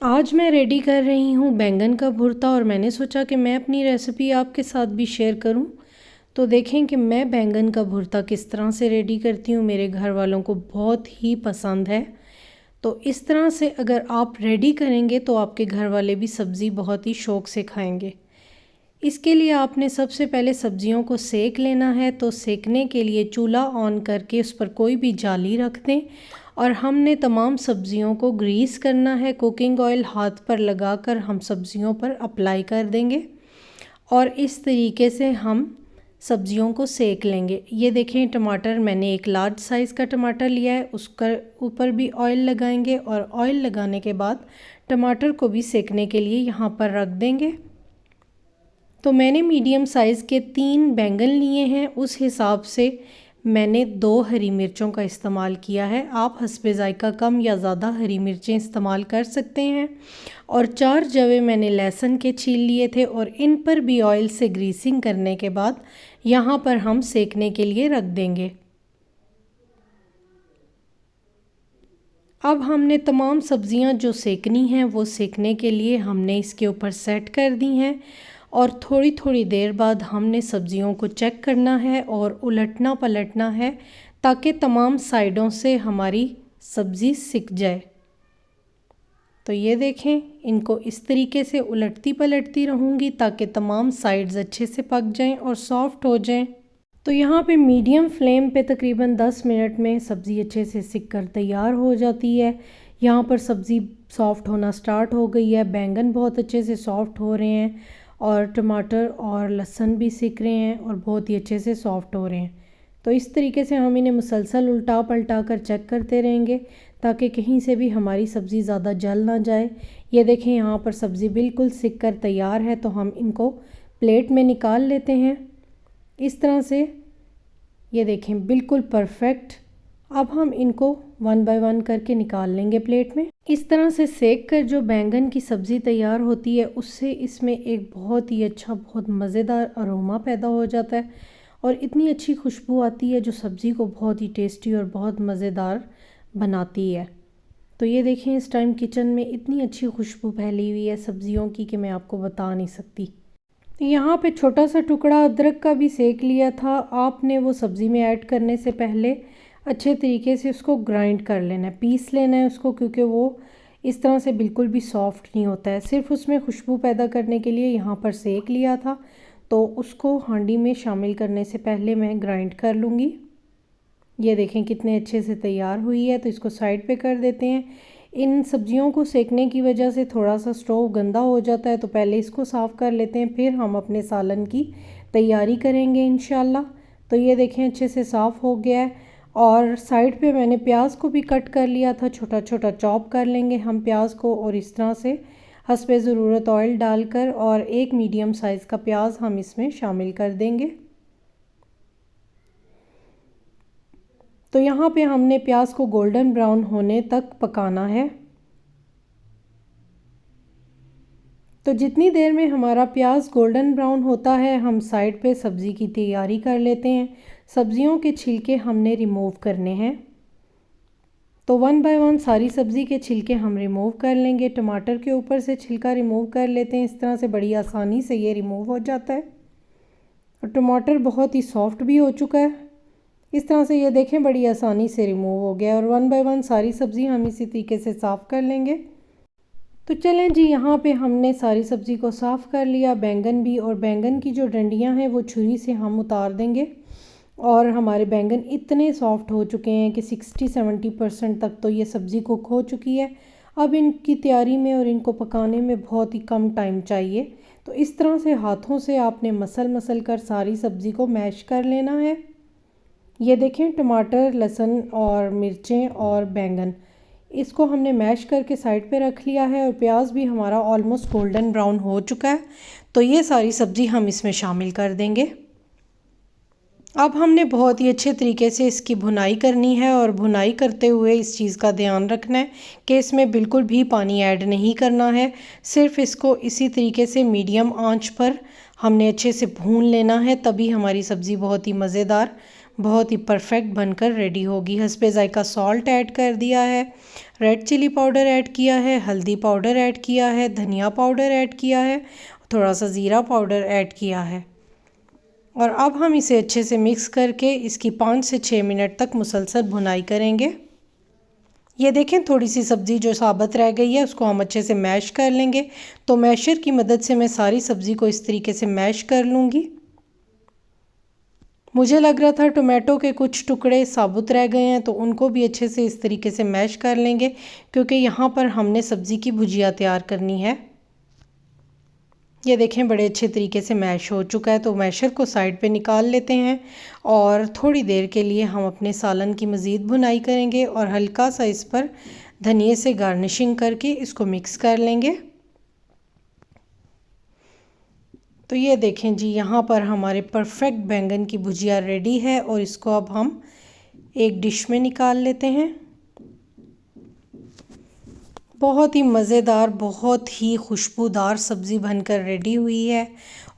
आज मैं रेडी कर रही हूँ बैंगन का भुर्ता और मैंने सोचा कि मैं अपनी रेसिपी आपके साथ भी शेयर करूँ। तो देखें कि मैं बैंगन का भुर्ता किस तरह से रेडी करती हूँ। मेरे घर वालों को बहुत ही पसंद है। तो इस तरह से अगर आप रेडी करेंगे तो आपके घर वाले भी सब्ज़ी बहुत ही शौक़ से खाएंगे। इसके लिए आपने सबसे पहले सब्जियों को सेक लेना है। तो सेकने के लिए चूल्हा ऑन करके उस पर कोई भी जाली रख दें और हमने तमाम सब्जियों को ग्रीस करना है। कुकिंग ऑयल हाथ पर लगाकर हम सब्जियों पर अप्लाई कर देंगे और इस तरीके से हम सब्जियों को सेक लेंगे। ये देखें, टमाटर मैंने एक लार्ज साइज़ का टमाटर लिया है, उसका ऊपर भी ऑयल लगाएंगे और ऑयल लगाने के बाद टमाटर को भी सेकने के लिए यहाँ पर रख देंगे। तो मैंने मीडियम साइज़ के 3 बैंगन लिए हैं, उस हिसाब से मैंने 2 हरी मिर्चों का इस्तेमाल किया है। आप हस्बे ज़ायका कम या ज़्यादा हरी मिर्चें इस्तेमाल कर सकते हैं। और 4 जवे मैंने लहसुन के छील लिए थे और इन पर भी ऑयल से ग्रीसिंग करने के बाद यहाँ पर हम सेकने के लिए रख देंगे। अब हमने तमाम सब्ज़ियाँ जो सेकनी हैं वो सेकने के लिए हमने इसके ऊपर सेट कर दी हैं और थोड़ी थोड़ी देर बाद हमने सब्ज़ियों को चेक करना है और उलटना पलटना है ताकि तमाम साइडों से हमारी सब्ज़ी सिक जाए। तो ये देखें, इनको इस तरीके से उलटती पलटती रहूँगी ताकि तमाम साइड्स अच्छे से पक जाएं और सॉफ़्ट हो जाएं। तो यहाँ पे मीडियम फ्लेम पे तकरीबन 10 मिनट में सब्ज़ी अच्छे से सिक कर तैयार हो जाती है। यहाँ पर सब्ज़ी सॉफ़्ट होना स्टार्ट हो गई है, बैंगन बहुत अच्छे से सॉफ़्ट हो रहे हैं और टमाटर और लहसुन भी सिक रहे हैं और बहुत ही अच्छे से सॉफ़्ट हो रहे हैं। तो इस तरीके से हम इन्हें मुसलसल उल्टा पलटा कर चेक करते रहेंगे ताकि कहीं से भी हमारी सब्ज़ी ज़्यादा जल ना जाए। ये देखें, यहाँ पर सब्ज़ी बिल्कुल सिक कर तैयार है। तो हम इनको प्लेट में निकाल लेते हैं इस तरह से। ये देखें, बिल्कुल परफेक्ट। अब हम इनको 1 बाय 1 करके निकाल लेंगे प्लेट में। इस तरह से सेक कर जो बैंगन की सब्ज़ी तैयार होती है उससे इसमें एक बहुत ही अच्छा, बहुत मज़ेदार अरोमा पैदा हो जाता है और इतनी अच्छी खुशबू आती है जो सब्ज़ी को बहुत ही टेस्टी और बहुत मज़ेदार बनाती है। तो ये देखें, इस टाइम किचन में इतनी अच्छी खुशबू फैली हुई है सब्ज़ियों की कि मैं आपको बता नहीं सकती। यहाँ पे छोटा सा टुकड़ा अदरक का भी सेक लिया था। आपने वो सब्ज़ी में ऐड करने से पहले अच्छे तरीके से उसको ग्राइंड कर लेना है, पीस लेना है उसको, क्योंकि वो इस तरह से बिल्कुल भी सॉफ़्ट नहीं होता है। सिर्फ उसमें खुशबू पैदा करने के लिए यहाँ पर सेक लिया था। तो उसको हांडी में शामिल करने से पहले मैं ग्राइंड कर लूँगी। ये देखें कितने अच्छे से तैयार हुई है। तो इसको साइड पे कर देते हैं। इन सब्जियों को सेकने की वजह से थोड़ा सा स्टोव गंदा हो जाता है, तो पहले इसको साफ़ कर लेते हैं, फिर हम अपने सालन की तैयारी करेंगे इंशाल्लाह। तो ये देखें, अच्छे से साफ़ हो गया है। और साइड पे मैंने प्याज को भी कट कर लिया था, छोटा छोटा चॉप कर लेंगे हम प्याज को और इस तरह से हस्बे ज़रूरत ऑयल डालकर और एक मीडियम साइज़ का प्याज हम इसमें शामिल कर देंगे। तो यहाँ पे हमने प्याज को गोल्डन ब्राउन होने तक पकाना है। तो जितनी देर में हमारा प्याज गोल्डन ब्राउन होता है हम साइड पे सब्ज़ी की तैयारी कर लेते हैं। सब्ज़ियों के छिलके हमने रिमूव करने हैं। तो 1 बाय 1 सारी सब्ज़ी के छिलके हम रिमूव कर लेंगे। टमाटर के ऊपर से छिलका रिमूव कर लेते हैं। इस तरह से बड़ी आसानी से ये रिमूव हो जाता है और टमाटर बहुत ही सॉफ्ट भी हो चुका है। इस तरह से ये देखें, बड़ी आसानी से रिमूव हो गया। और 1 बाय 1 सारी सब्ज़ी हम इसी तरीके से साफ़ कर लेंगे। तो चलें जी, यहाँ पे हमने सारी सब्ज़ी को साफ़ कर लिया, बैंगन भी। और बैंगन की जो डंडियाँ हैं वो छुरी से हम उतार देंगे। और हमारे बैंगन इतने सॉफ्ट हो चुके हैं कि 60-70% तक तो ये सब्ज़ी कुक हो चुकी है। अब इनकी तैयारी में और इनको पकाने में बहुत ही कम टाइम चाहिए। तो इस तरह से हाथों से आपने मसल कर सारी सब्ज़ी को मैश कर लेना है। ये देखें, टमाटर, लहसुन और मिर्चें और बैंगन, इसको हमने मैश करके साइड पे रख लिया है। और प्याज भी हमारा ऑलमोस्ट गोल्डन ब्राउन हो चुका है। तो ये सारी सब्ज़ी हम इसमें शामिल कर देंगे। अब हमने बहुत ही अच्छे तरीके से इसकी भुनाई करनी है और भुनाई करते हुए इस चीज़ का ध्यान रखना है कि इसमें बिल्कुल भी पानी ऐड नहीं करना है। सिर्फ इसको इसी तरीके से मीडियम आंच पर हमने अच्छे से भून लेना है, तभी हमारी सब्ज़ी बहुत ही मज़ेदार बहुत ही परफेक्ट बनकर रेडी होगी। हस्बे ज़ायका सॉल्ट ऐड कर दिया है, रेड चिली पाउडर ऐड किया है, हल्दी पाउडर ऐड किया है, धनिया पाउडर ऐड किया है, थोड़ा सा ज़ीरा पाउडर ऐड किया है। और अब हम इसे अच्छे से मिक्स करके इसकी 5 से 6 मिनट तक मुसलसल भुनाई करेंगे। ये देखें थोड़ी सी सब्ज़ी जो साबुत रह गई है उसको हम अच्छे से मैश कर लेंगे। तो मैशर की मदद से मैं सारी सब्ज़ी को इस तरीके से मैश कर लूँगी। मुझे लग रहा था टोमेटो के कुछ टुकड़े साबुत रह गए हैं, तो उनको भी अच्छे से इस तरीके से मैश कर लेंगे, क्योंकि यहाँ पर हमने सब्ज़ी की भुजिया तैयार करनी है। ये देखें बड़े अच्छे तरीके से मैश हो चुका है, तो मैशर को साइड पे निकाल लेते हैं और थोड़ी देर के लिए हम अपने सालन की मज़ीद भुनाई करेंगे और हल्का सा इस पर धनिए से गार्निशिंग करके इसको मिक्स कर लेंगे। तो ये देखें जी, यहाँ पर हमारे परफेक्ट बैंगन की भुजिया रेडी है और इसको अब हम एक डिश में निकाल लेते हैं। बहुत ही मज़ेदार, बहुत ही खुशबूदार सब्ज़ी बनकर रेडी हुई है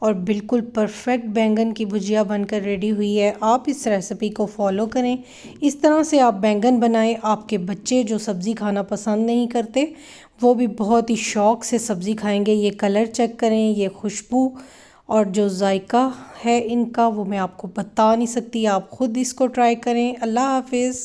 और बिल्कुल परफेक्ट बैंगन की भुजिया बनकर रेडी हुई है। आप इस रेसिपी को फॉलो करें, इस तरह से आप बैंगन बनाएं। आपके बच्चे जो सब्ज़ी खाना पसंद नहीं करते वो भी बहुत ही शौक़ से सब्ज़ी खाएंगे। ये कलर चेक करें, ये खुशबू और जो जायका है इनका वो मैं आपको बता नहीं सकती। आप ख़ुद इसको ट्राई करें। अल्लाह हाफिज़।